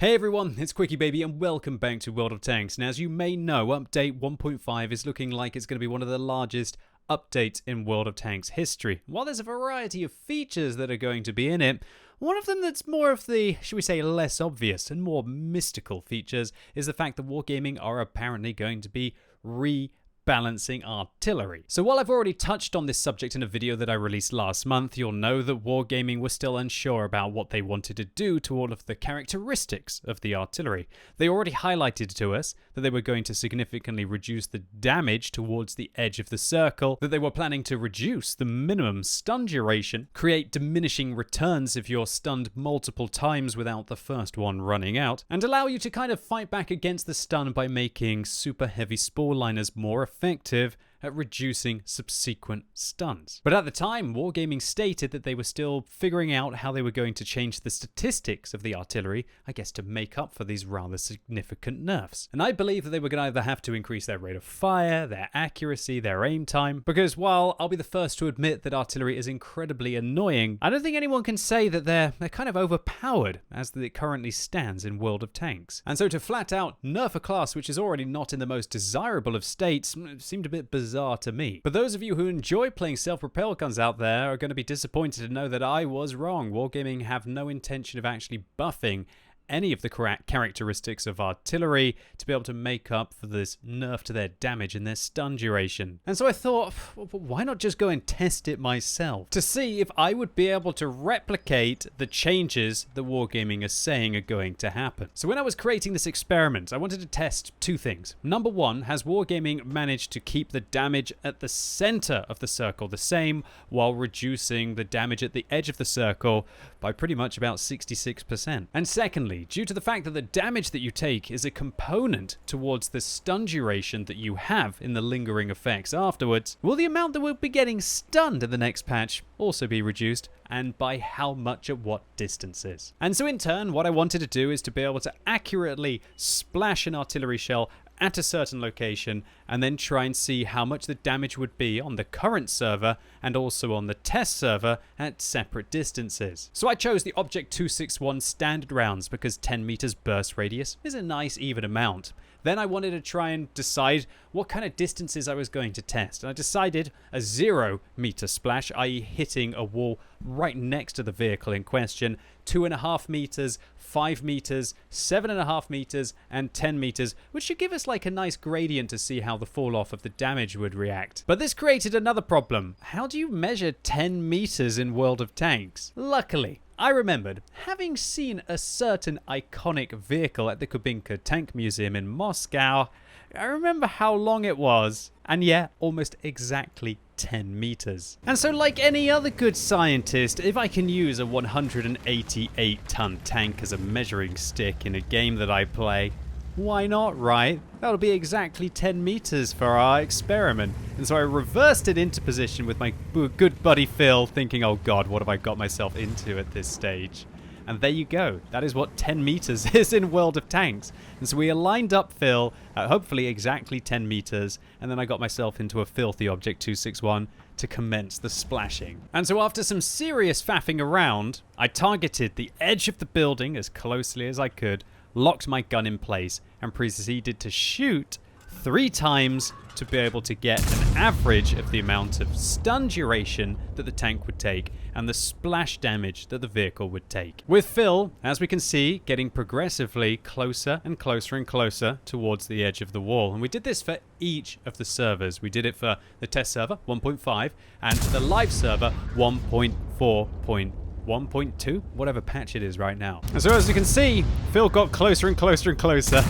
Hey everyone, it's QuickyBaby and welcome back to World of Tanks. Now as you may know, update 1.5 is looking like it's going to be one of the largest updates in World of Tanks history. While there's a variety of features that are going to be in it, one of them that's more of the, should we say, less obvious and more mystical features is the fact that Wargaming are apparently going to be rebalancing artillery. So while I've already touched on this subject in a video that I released last month, you'll know that Wargaming was still unsure about what they wanted to do to all of the characteristics of the artillery. They already highlighted to us that they were going to significantly reduce the damage towards the edge of the circle, that they were planning to reduce the minimum stun duration, create diminishing returns if you're stunned multiple times without the first one running out, and allow you to kind of fight back against the stun by making super heavy spore liners more effective at reducing subsequent stuns. But at the time, Wargaming stated that they were still figuring out how they were going to change the statistics of the artillery, I guess to make up for these rather significant nerfs. And I believe that they were going to either have to increase their rate of fire, their accuracy, their aim time, because while I'll be the first to admit that artillery is incredibly annoying, I don't think anyone can say that they're kind of overpowered as it currently stands in World of Tanks. And so to flat out nerf a class which is already not in the most desirable of states seemed a bit bizarre to me. But those of you who enjoy playing self-propelled guns out there are going to be disappointed to know that I was wrong. Wargaming have no intention of actually buffing any of the correct characteristics of artillery to be able to make up for this nerf to their damage and their stun duration. And so I thought, why not just go and test it myself to see if I would be able to replicate the changes that Wargaming is saying are going to happen. So when I was creating this experiment, I wanted to test two things. Number one, has Wargaming managed to keep the damage at the center of the circle the same while reducing the damage at the edge of the circle by pretty much about 66%? And secondly, due to the fact that the damage that you take is a component towards the stun duration that you have in the lingering effects afterwards, will the amount that we'll be getting stunned in the next patch also be reduced, and by how much at what distances? And so in turn, what I wanted to do is to be able to accurately splash an artillery shell at a certain location and then try and see how much the damage would be on the current server and also on the test server at separate distances. So I chose the Object 261 standard rounds because 10 meters burst radius is a nice even amount. Then I wanted to try and decide what kind of distances I was going to test. And I decided a 0 meter splash, i.e. hitting a wall right next to the vehicle in question, 2.5 meters, 5 meters, 7.5 meters, and 10 meters, which should give us like a nice gradient to see how the fall off of the damage would react. But this created another problem. How do you measure 10 meters in World of Tanks? Luckily, I remembered having seen a certain iconic vehicle at the Kubinka Tank Museum in Moscow. I remember how long it was, and yeah, almost exactly 10 meters. And so like any other good scientist, if I can use a 188-ton tank as a measuring stick in a game that I play, why not, right? That'll be exactly 10 meters for our experiment. And so I reversed it into position with my good buddy Phil, thinking, oh god, what have I got myself into at this stage? And there you go. That is what 10 meters is in World of Tanks. And so we aligned up Phil at hopefully exactly 10 meters, and then I got myself into a filthy Object 261 to commence the splashing. And so after some serious faffing around, I targeted the edge of the building as closely as I could, locked my gun in place, and proceeded to shoot 3 times to be able to get an average of the amount of stun duration that the tank would take and the splash damage that the vehicle would take. With Phil, as we can see, getting progressively closer and closer and closer towards the edge of the wall. And we did this for each of the servers. We did it for the test server 1.5 and the live server 1.4.1.2, whatever patch it is right now. And so as you can see, Phil got closer and closer and closer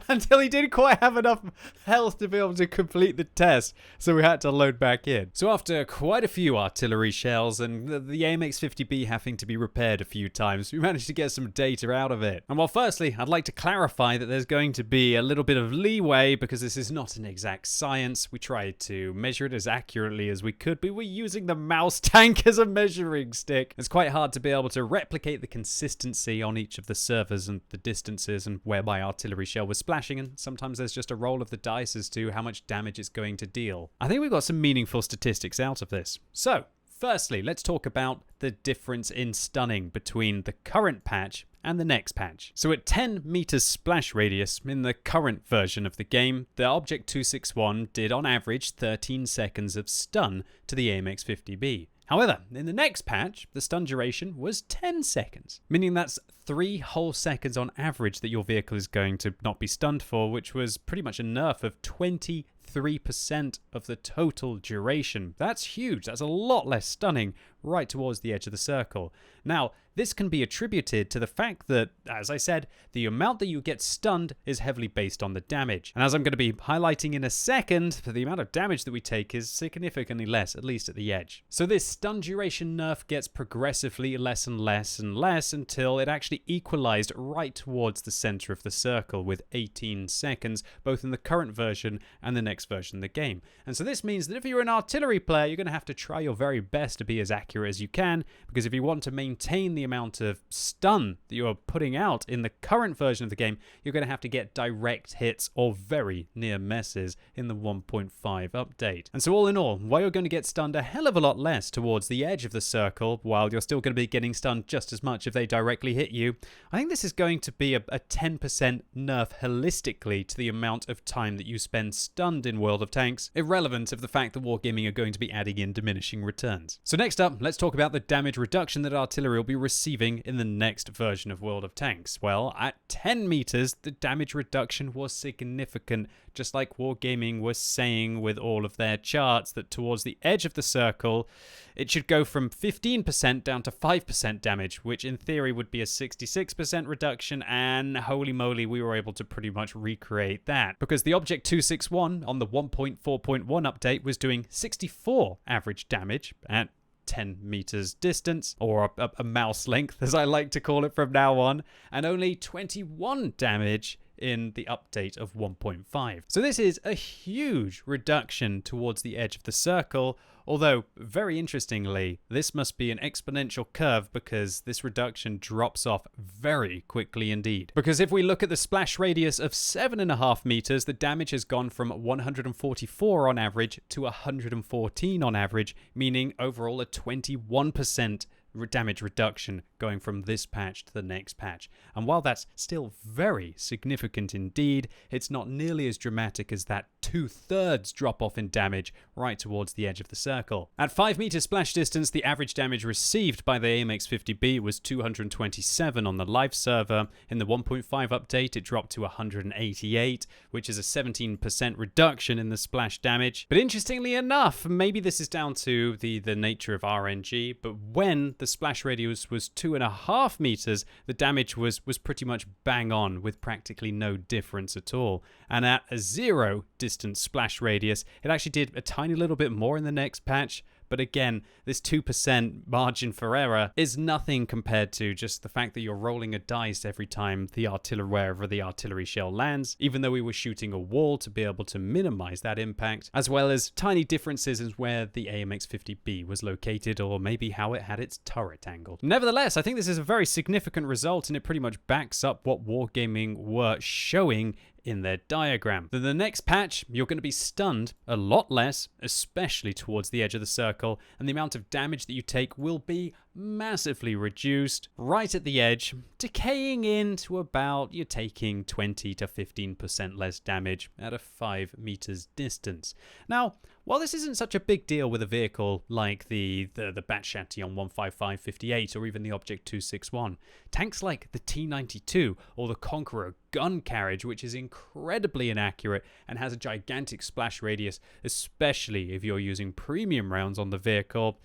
until he didn't quite have enough health to be able to complete the test, so we had to load back in. So after quite a few artillery shells and the AMX-50B having to be repaired a few times, we managed to get some data out of it. And while firstly, I'd like to clarify that there's going to be a little bit of leeway because this is not an exact science. We tried to measure it as accurately as we could, but we're using the mouse tank as a measuring stick. It's quite hard to be able to replicate the consistency on each of the servers and the distances and where my artillery shell was splashing, and sometimes there's just a roll of the dice as to how much damage it's going to deal. I think we've got some meaningful statistics out of this. So, firstly, let's talk about the difference in stunning between the current patch and the next patch. So at 10 meters splash radius in the current version of the game, the Object 261 did on average 13 seconds of stun to the AMX-50B. However, in the next patch, the stun duration was 10 seconds, meaning that's 3 whole seconds on average that your vehicle is going to not be stunned for, which was pretty much a nerf of 23% of the total duration. That's huge. That's a lot less stunning right towards the edge of the circle. Now, this can be attributed to the fact that, as I said, the amount that you get stunned is heavily based on the damage. And as I'm going to be highlighting in a second, the amount of damage that we take is significantly less, at least at the edge. So this stun duration nerf gets progressively less and less and less until it actually equalized right towards the center of the circle with 18 seconds, both in the current version and the next version of the game. And so this means that if you're an artillery player, you're going to have to try your very best to be as accurate as you can, because if you want to maintain the amount of stun that you're putting out in the current version of the game, you're going to have to get direct hits or very near misses in the 1.5 update. And so all in all, while you're going to get stunned a hell of a lot less towards the edge of the circle, while you're still going to be getting stunned just as much if they directly hit you, I think this is going to be a 10% nerf holistically to the amount of time that you spend stunned in World of Tanks, irrelevant of the fact that Wargaming are going to be adding in diminishing returns. So next up, let's talk about the damage reduction that artillery will be receiving in the next version of World of Tanks. Well, at 10 meters, the damage reduction was significant, just like Wargaming was saying with all of their charts, that towards the edge of the circle, it should go from 15% down to 5% damage, which in theory would be a 66% reduction, and holy moly, we were able to pretty much recreate that. Because the Object 261 on the 1.4.1 update was doing 64 average damage at 10 meters distance, or a mouse length as I like to call it from now on, and only 21 damage in the update of 1.5. So this is a huge reduction towards the edge of the circle, although very interestingly, this must be an exponential curve because this reduction drops off very quickly indeed. Because if we look at the splash radius of 7.5 meters, the damage has gone from 144 on average to 114 on average, meaning overall a 21% damage reduction going from this patch to the next patch. And while that's still very significant indeed, it's not nearly as dramatic as that 2/3 drop off in damage right towards the edge of the circle. At 5 meters splash distance, the average damage received by the AMX-50B was 227 on the live server. In the 1.5 update, it dropped to 188, which is a 17% reduction in the splash damage. But interestingly enough, maybe this is down to the nature of RNG, but when the splash radius was 2.5 meters, the damage was pretty much bang on with practically no difference at all. And at a 0 distance splash radius, it actually did a tiny little bit more in the next patch. But again, this 2% margin for error is nothing compared to just the fact that you're rolling a dice every time the artillery, wherever the artillery shell lands, even though we were shooting a wall to be able to minimize that impact, as well as tiny differences in where the AMX-50B was located, or maybe how it had its turret angled. Nevertheless, I think this is a very significant result, and it pretty much backs up what Wargaming were showing in their diagram. Then the next patch, you're going to be stunned a lot less, especially towards the edge of the circle, and the amount of damage that you take will be massively reduced right at the edge, decaying into about you're taking 20 to 15% less damage at a 5 meters distance. Now, while this isn't such a big deal with a vehicle like the Bat-Chatillon 155-58 or even the Object 261, tanks like the T-92 or the Conqueror gun carriage, which is incredibly inaccurate and has a gigantic splash radius, especially if you're using premium rounds on the vehicle,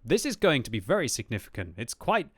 this is going to be very significant. It's quite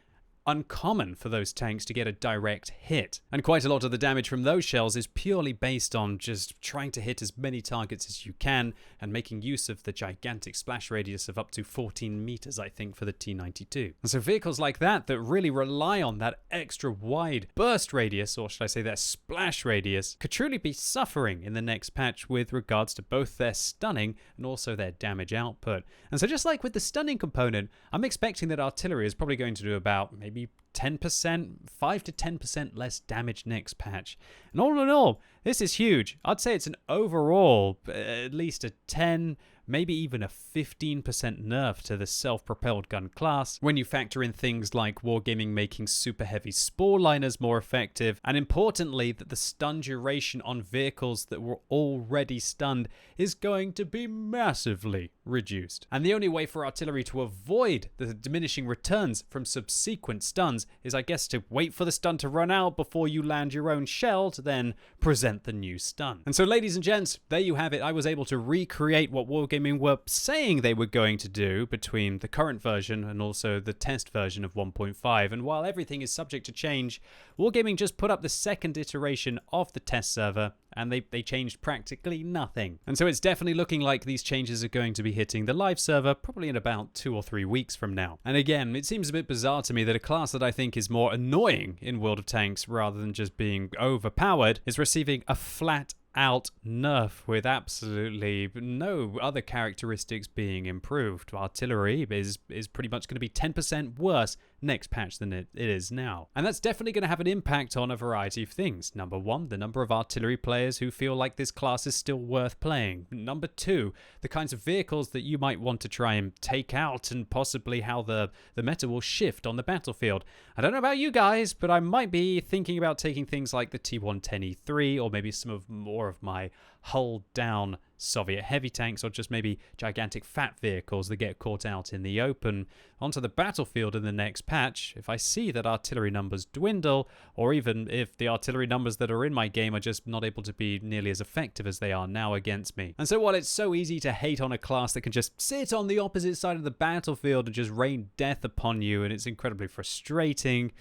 uncommon for those tanks to get a direct hit. And quite a lot of the damage from those shells is purely based on just trying to hit as many targets as you can and making use of the gigantic splash radius of up to 14 meters, I think, for the T-92. And so vehicles like that really rely on that extra wide burst radius, or should I say that splash radius, could truly be suffering in the next patch with regards to both their stunning and also their damage output. And so just like with the stunning component, I'm expecting that artillery is probably going to do about maybe 10%, 5 to 10% less damage next patch. And all in all, this is huge. I'd say it's an overall, at least a 10, maybe even a 15% nerf to the self-propelled gun class when you factor in things like Wargaming making super heavy spore liners more effective, and importantly that the stun duration on vehicles that were already stunned is going to be massively reduced. And the only way for artillery to avoid the diminishing returns from subsequent stuns is, I guess, to wait for the stun to run out before you land your own shell to then present the new stun. And so, ladies and gents, there you have it. I was able to recreate what Wargaming were saying they were going to do between the current version and also the test version of 1.5. And while everything is subject to change, Wargaming just put up the second iteration of the test server, and they changed practically nothing. And so it's definitely looking like these changes are going to be hitting the live server probably in about 2 or 3 weeks from now. And again, it seems a bit bizarre to me that a class that I think is more annoying in World of Tanks rather than just being overpowered is receiving a flat out nerf with absolutely no other characteristics being improved. Artillery is pretty much going to be 10% worse next patch than it is now. And that's definitely going to have an impact on a variety of things. Number one, the number of artillery players who feel like this class is still worth playing. Number two, the kinds of vehicles that you might want to try and take out, and possibly how the meta will shift on the battlefield. I don't know about you guys, but I might be thinking about taking things like the T110E3 or maybe some of more of my hull down Soviet heavy tanks, or just maybe gigantic fat vehicles that get caught out in the open onto the battlefield in the next patch if I see that artillery numbers dwindle, or even if the artillery numbers that are in my game are just not able to be nearly as effective as they are now against me. And so while it's so easy to hate on a class that can just sit on the opposite side of the battlefield and just rain death upon you, and it's incredibly frustrating,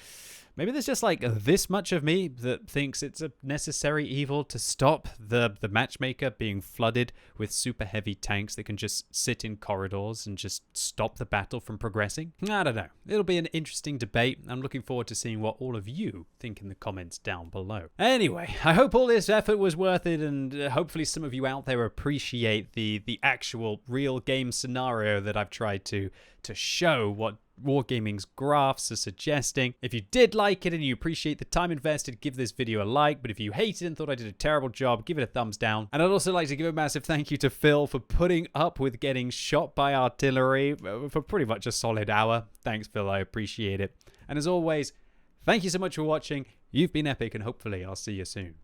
maybe there's just like this much of me that thinks it's a necessary evil to stop the matchmaker being flooded with super heavy tanks that can just sit in corridors and just stop the battle from progressing. I don't know. It'll be an interesting debate. I'm looking forward to seeing what all of you think in the comments down below. Anyway, I hope all this effort was worth it, and hopefully some of you out there appreciate the actual real game scenario that I've tried to show what Wargaming's graphs are suggesting. If you did like it and you appreciate the time invested, give this video a like. But if you hated it and thought I did a terrible job, give it a thumbs down. And I'd also like to give a massive thank you to Phil for putting up with getting shot by artillery for pretty much a solid hour. Thanks, Phil. I appreciate it. And as always, thank you so much for watching. You've been epic, and hopefully I'll see you soon.